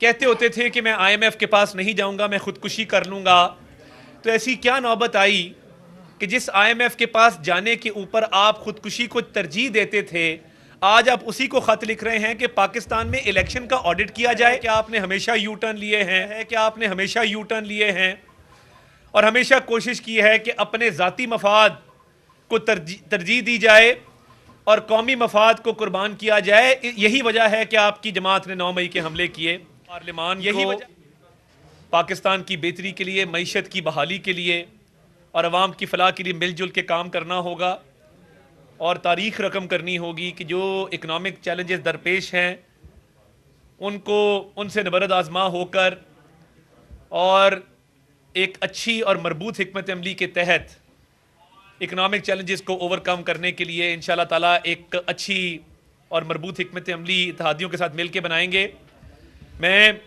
कहते होते थे कि मैं आईएमएफ के पास नहीं जाऊंगा, मैं खुदकुशी कर लूंगा। तो ऐसी क्या नौबत आई कि जिस आईएमएफ के पास जाने के ऊपर आप खुदकुशी को तरजीह देते थे, आज आप उसी को खत लिख रहे हैं कि पाकिस्तान में इलेक्शन का ऑडिट किया जाए। क्या आपने हमेशा यू टर्न लिए हैं? क्या आपने हमेशा यू टर्न लिए हैं और हमेशा कोशिश की है कि अपने ज़ाती मफाद को तरजीह दी जाए और कौमी मफाद को कुर्बान किया जाए? यही वजह है कि आपकी जमात ने 9 मई के हमले किए। पार्लियामान यही वजह, पाकिस्तान की बेहतरी के लिए, मईशत की बहाली के लिए और अवाम की फलाह के लिए मिलजुल के काम करना होगा और तारीख रकम करनी होगी कि जो इकनॉमिक चैलेंजेस दरपेश हैं उनको उनसे नबरद आजमा होकर और एक अच्छी और मरबूत हिकमत अमली के तहत इकनॉमिक चैलेंजेस को ओवरकम करने के लिए इंशाल्लाह ताला एक अच्छी और मरबूत हिकमत अमली इत्तेहादियों के साथ मिल के बनाएंगे। मैं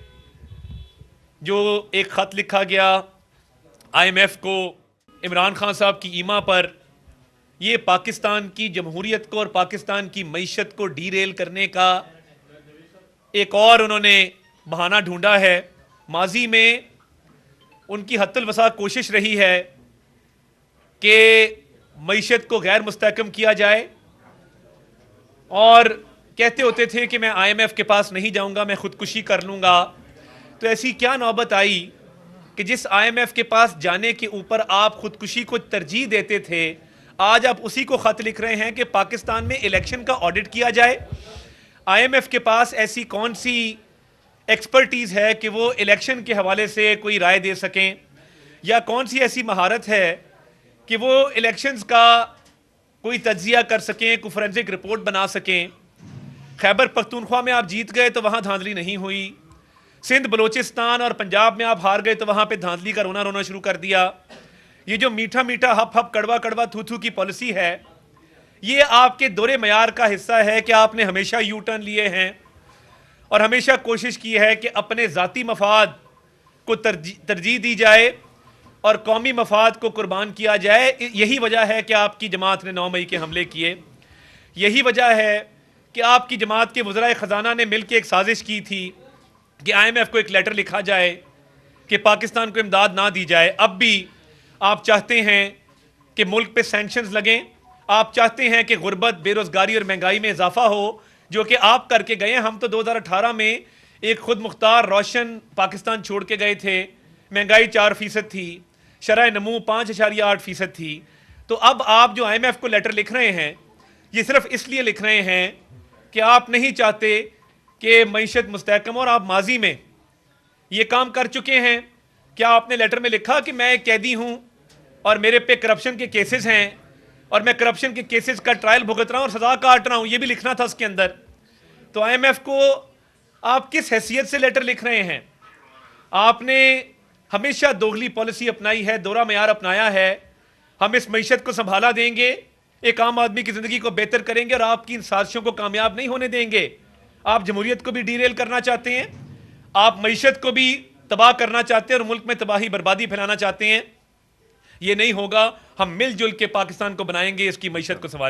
जो एक ख़त लिखा गया आईएमएफ को इमरान खान साहब की ईमा पर, ये पाकिस्तान की जमहूरियत को और पाकिस्तान की मईशत को डीरेल करने का एक और उन्होंने बहाना ढूंढा है। माजी में उनकी हत्तुल वसा कोशिश रही है कि मईशत को गैर मुस्तहकम किया जाए और कहते होते थे कि मैं आईएमएफ के पास नहीं जाऊंगा, मैं खुदकुशी कर लूंगा। तो ऐसी क्या नौबत आई कि जिस आईएमएफ के पास जाने के ऊपर आप खुदकुशी को तरजीह देते थे, आज आप उसी को खत लिख रहे हैं कि पाकिस्तान में इलेक्शन का ऑडिट किया जाए। आईएमएफ के पास ऐसी कौन सी एक्सपर्टीज है कि वो इलेक्शन के हवाले से कोई राय दे सकें, या कौन सी ऐसी महारत है कि वो इलेक्शंस का कोई तज्जिया कर सकें, कोई फोरेंसिक रिपोर्ट बना सकें। खैबर पख्तूनख्वा में आप जीत गए तो वहाँ धांधली नहीं हुई, सिंध बलोचिस्तान और पंजाब में आप हार गए तो वहाँ पे धांधली का रोना रोना शुरू कर दिया। ये जो मीठा मीठा हप हप कड़वा कड़वा थू थू की पॉलिसी है, ये आपके दोरे मयार का हिस्सा है कि आपने हमेशा यू टर्न लिए हैं और हमेशा कोशिश की है कि अपने ज़ाती मफाद को तरजीह दी जाए और कौमी मफाद को कुर्बान किया जाए। यही वजह है कि आपकी जमात ने 9 मई के हमले किए। यही वजह है कि आपकी जमात के वज़राए ख़जाना ने मिल के एक साजिश की थी कि आईएमएफ को एक लेटर लिखा जाए कि पाकिस्तान को इमदाद ना दी जाए। अब भी आप चाहते हैं कि मुल्क पे सैंक्शंस लगें, आप चाहते हैं कि गुर्बत, बेरोज़गारी और महंगाई में इजाफा हो, जो कि आप करके गए हैं। हम तो 2018 में एक खुद मुख्तार रोशन पाकिस्तान छोड़ के गए थे, महंगाई 4% थी, शरह नमू 5.8% थी। तो अब आप जो आईएमएफ को लेटर लिख रहे हैं, ये सिर्फ इसलिए लिख रहे हैं कि आप नहीं चाहते कि मईशत मुस्तहकम हो, और आप माजी में ये काम कर चुके हैं। क्या आपने लेटर में लिखा कि मैं एक कैदी हूं और मेरे पे करप्शन के केसेस हैं और मैं करप्शन के केसेस का ट्रायल भुगत रहा हूं और सजा काट रहा हूं? ये भी लिखना था उसके अंदर। तो आईएमएफ को आप किस हैसियत से लेटर लिख रहे हैं? आपने हमेशा दोगली पॉलिसी अपनाई है, दोहरा मयार अपनाया है। हम इस मईशत को संभाला देंगे, एक आम आदमी की जिंदगी को बेहतर करेंगे और आपकी इन साजिशों को कामयाब नहीं होने देंगे। आप जमहूरियत को भी डीरेल करना चाहते हैं, आप मईशत को भी तबाह करना चाहते हैं और मुल्क में तबाही बर्बादी फैलाना चाहते हैं। ये नहीं होगा। हम मिलजुल के पाकिस्तान को बनाएंगे, इसकी मईशत को संभालेंगे।